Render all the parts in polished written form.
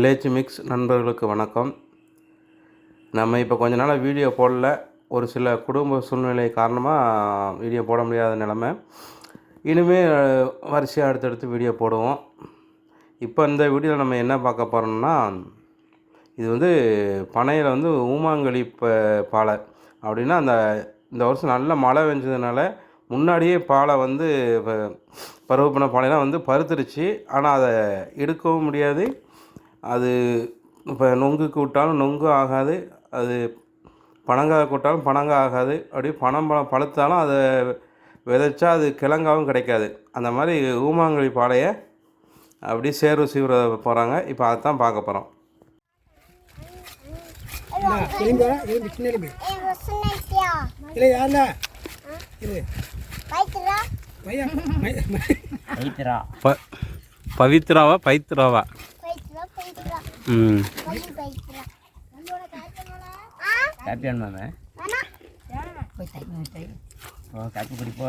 Village mix நண்பர்களுக்கு வணக்கம். நம்ம இப்போ கொஞ்ச நாளாக வீடியோ போடல. ஒரு சில குடும்ப சூழ்நிலை காரணமாக வீடியோ போட முடியாத நிலமை. இனிமேல் வரிசையாக அடுத்தடுத்து வீடியோ போடுவோம். இப்போ இந்த வீடியோவில் நம்ம என்ன பார்க்க போகிறோம்னா, இது வந்து பனையில் வந்து ஊமாங்கழி பாலை அப்படின்னா, இந்த வருஷம் நல்ல மழை பெஞ்சதுனால முன்னாடியே பாலை வந்து பருவ பண்ண பாலையெல்லாம் வந்து பருத்துருச்சு. ஆனால் அதை எடுக்கவும் முடியாது. அது இப்போ நொங்குக்கு விட்டாலும் நொங்கு ஆகாது, அது பனங்காய் விட்டாலும் பனங்காய் ஆகாது. அப்படியே பனம்பழம் பழுத்தாலும் அதை விதைச்சா அது கிழங்காவும் கிடைக்காது. அந்த மாதிரி ஊமாங்கழி பாலையை அப்படியே சேர்வு சீவிர போகிறாங்க. இப்போ அதைத்தான் பார்க்க போகிறோம். பவித்ராவா பைத்ராவா? காப்பி வேணுமாமே? காப்பி குடிப்போ.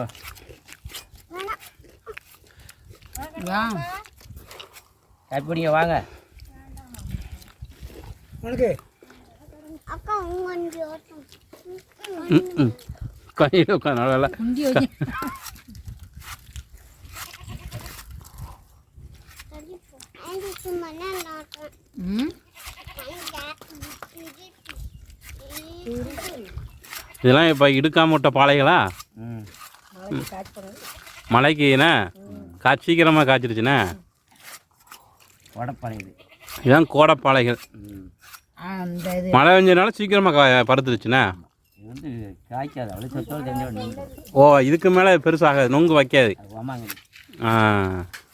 காப்பி குடிங்க வாங்க. கையில் உட்காந்து நல்லா இதெல்லாம் இப்போ இடுக்காம விட்ட பாலைகளா? மழைக்குண்ணா சீக்கிரமாக காய்ச்சிருச்சுண்ணா. கோடைப்பாலை இதுதான் கோடைப்பாலைகள். மழை பெஞ்சதுனால சீக்கிரமாக பருத்துருச்சுண்ணா. ஓ, இதுக்கு மேலே பெருசாகாது, நொங்கு வைக்காது.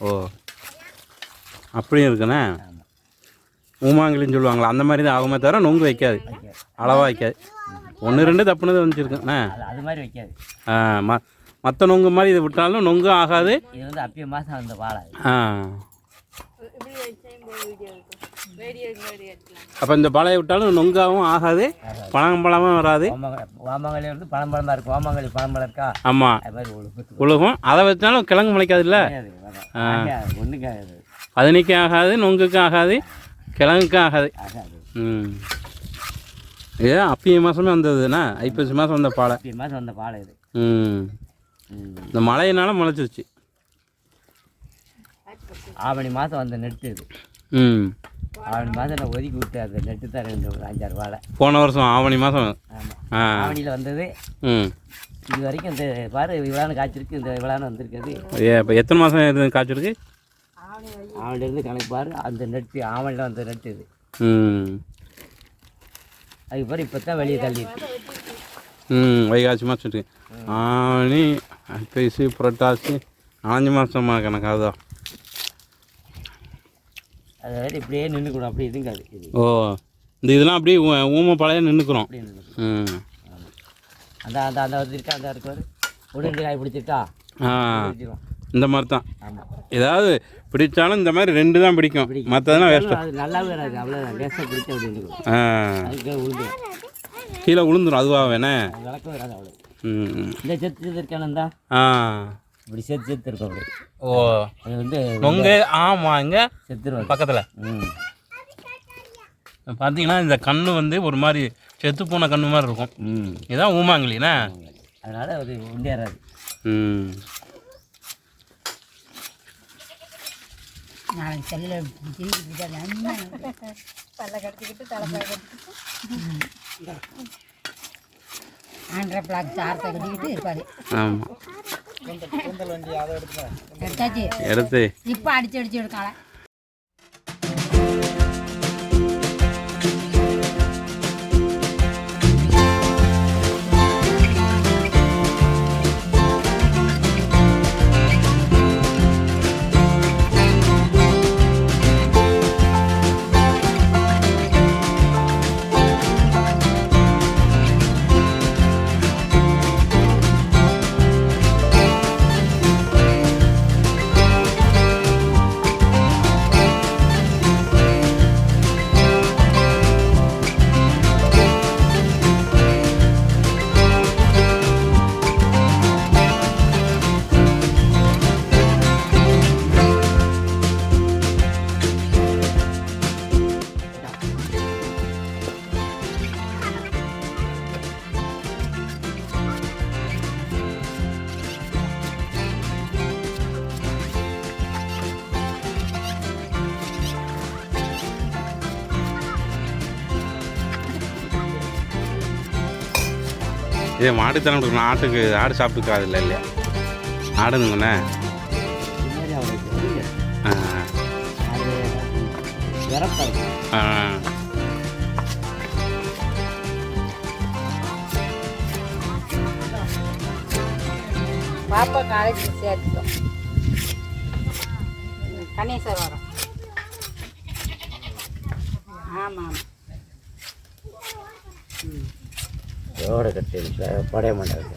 ஓ அப்படியும் இருக்குண்ணா. ஊமாங்கலின்னு சொல்லுவாங்களா, அந்த மாதிரி தான் ஆகுமே தவிர நொங்கு வைக்காது, அளவாக வைக்காது. ஒன்று ரெண்டு தப்புனது வந்துச்சுருக்குண்ணா. அது மாதிரி வைக்காது. மற்ற நொங்கு மாதிரி இது விட்டாலும் நொங்கு ஆகாது. இது வந்து அப்பயே மாதம் அந்த பாலை. அப்போ இந்த பாலையை விட்டாலும் நொங்காவும் ஆகாது, பழம்பழமும் வராது. ஓமாங்கலி வந்து பழம்பழம் தான் இருக்கும். ஓமாங்கலி பழம்பழம் இருக்கா? ஆமாம், உலகம். அதை வச்சாலும் கிழங்கு முளைக்காது இல்லை. பதினைக்கும் ஆகாது, நொங்குக்கும் ஆகாது, கிழங்குக்கும் ஆகாது. ஏ அப்பய மாதமே வந்ததுண்ணா, ஐப்பசி மாதம் வந்த பாலை. மாதம் வந்த பாலை இது. இந்த மழையினால முளைச்சிருச்சு. ஆவணி மாதம் வந்த நெட்டு இது. ஆவணி மாதம் நான் ஒதுக்கி விட்டு அந்த நெட்டு தான் 5-6 வாழை. போன வருஷம் ஆவணி மாதம். ஆமாம், ஆவணியில் வந்தது. இது வரைக்கும் இந்த பாரு இவ்வளோன்னு காய்ச்சிருக்கு, இந்த இவ்வளோன்னு வந்திருக்குது. இப்போ எத்தனை மாதம் காய்ச்சிருக்கு? ஆவணிலேருந்து கணக்கு பாரு. அந்த நெட்டு ஆவணியில் வந்த நெட்டு இது. அதுக்கு பிறகு இப்போ தான் வெளியே தள்ளிருக்கு. வைகாசி மாதம் இருக்கு. ஆவணி, ஐப்பசி, புரட்டாசி, 5 மாதமாக கணக்காகுதா? அதாவது இப்படியே நின்றுக்கணும், அப்படி இதுங்காது. ஓ, இந்த இதெல்லாம் அப்படியே ஊமை பழைய நின்றுக்கிறோம். அந்த அந்த அந்த இருக்கா, அந்த இருக்காரு உடனே காய் பிடிச்சிருக்கா. இந்த மாதிரி தான். ஆமாம், ஏதாவது பிடிச்சாலும் இந்த மாதிரி 2 தான் பிடிக்கும், மற்றதெல்லாம் வேஸ்ட்டு. அது நல்லாவே வராது. அவ்வளோ வேஸ்ட்டாக பிடிச்சி அப்படி உளுந்து கீழே உளுந்துடும். அதுவாக வேணே விளக்கம் வராது. அவ்வளோ இந்த செத்து இருக்கானந்தா. இப்படி சேர்த்து இருக்கும் அப்படி. ஓ, அது வந்து நொங்கு. ஆமாம், இங்கே செத்துருவோம் பக்கத்தில். பார்த்தீங்கன்னா இந்த கண்ணு வந்து ஒரு மாதிரி செத்து போன கண்ணு மாதிரி இருக்கும். இதுதான் ஊமாங்கலிண்ணா. அதனால் அது உண்டியாராது. நாளைக்கு செல்லில் பல்ல கட்டிக்கிட்டு தலைப்பாக கட்டிக்கிட்டு ஆண்ட்ரை பிளாக் சார்த்தை கட்டிக்கிட்டு இருப்பாரு. எடுத்தாச்சு, எடுத்து இப்போ அடிச்சு எடுக்கால. இதே மாட்டுத்தனம் கொடுக்கணும். ஆட்டுக்கு ஆடு சாப்பிட்டுக்காது இல்லை இல்லையா? ஆடுனுங்கண்ணே. பின்னாடி அவனுக்கு தெரியும். ஆ அது வரப்பா இருக்கு. ஆ பாப்பா காலேஜ் சேர்த்துட்டோம். கணேசர் வரோம். ஆமாம். ரோடு கட்டி படைய மாட்டாங்க.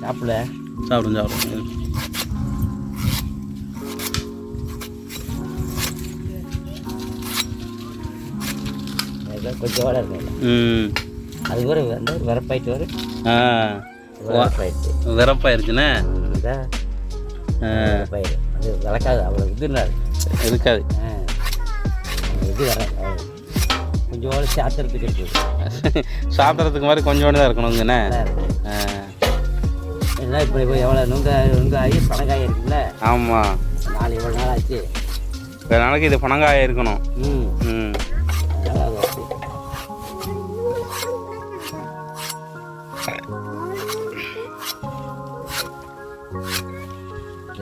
சாப்பிட சாப்பிடும் சாப்பிடும். கொஞ்சம் ஓட இருக்கல. ம் அது ஒரு வந்து வரப்பாயிட்டு வரும். ஆ வரப்பாயிட்டு விறப்பாயிருச்சுண்ணே. பயிர் அது வளர்க்காது. அவ்வளோ இது இல்லை. இருக்காது. இது வர கொஞ்சம் சாத்திரத்துக்கு இருக்குது. சாப்பிட்றதுக்கு மாதிரி கொஞ்சோண்டு தான் இருக்கணுங்கண்ணே. என்ன இப்போ இப்போ எவ்வளோ நுங்காயி பனங்காய் இருக்குல்ல? ஆமாம். இவ்வளோ நாள் ஆச்சு. ஒரு நாளைக்கு இது பனங்காய் இருக்கணும். ம் ம் அதனால் அது அப்படி.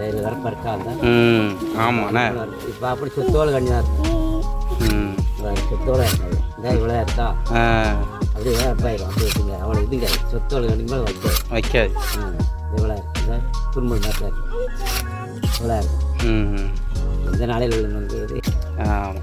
இது வரப்பா இருக்கா அந்த? ம் ஆமாண்ணே. இப்போ அப்படி சுத்தோடு கண்ணி தான் இருக்கும். ம் சொத்தோடு இருக்காது. இந்த இவ்வளோ இருக்கா அப்படி வரப்பாயிரும். அப்படி இருக்குங்க. அவ்வளோ இதுங்க சொத்தோடு கண்ணி மேலே வைக்காது. இவ்வளோ இருக்குது. குறும்பல் நேரத்தில் இருக்கும். இவ்வளோ இருக்கும். ம் இந்த நாளையில் உள்ள வந்து இது ஆமாம்.